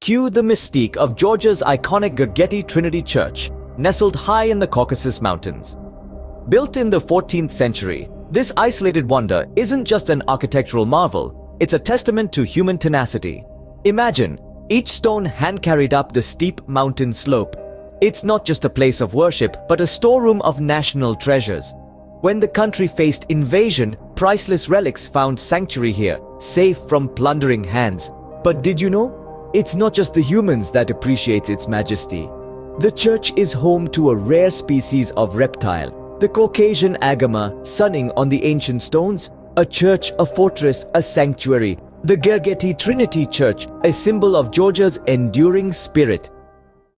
Cue the mystique of Georgia's iconic Gergeti Trinity Church, nestled high in the Caucasus Mountains. Built in the 14th century, this isolated wonder isn't just an architectural marvel, it's a testament to human tenacity. Imagine, each stone hand-carried up the steep mountain slope. It's not just a place of worship, but a storeroom of national treasures. When the country faced invasion, priceless relics found sanctuary here, safe from plundering hands. But did you know? It's not just the humans that appreciate its majesty. The church is home to a rare species of reptile, the Caucasian agama, sunning on the ancient stones. A church, a fortress, a sanctuary. The Gergeti Trinity Church, a symbol of Georgia's enduring spirit.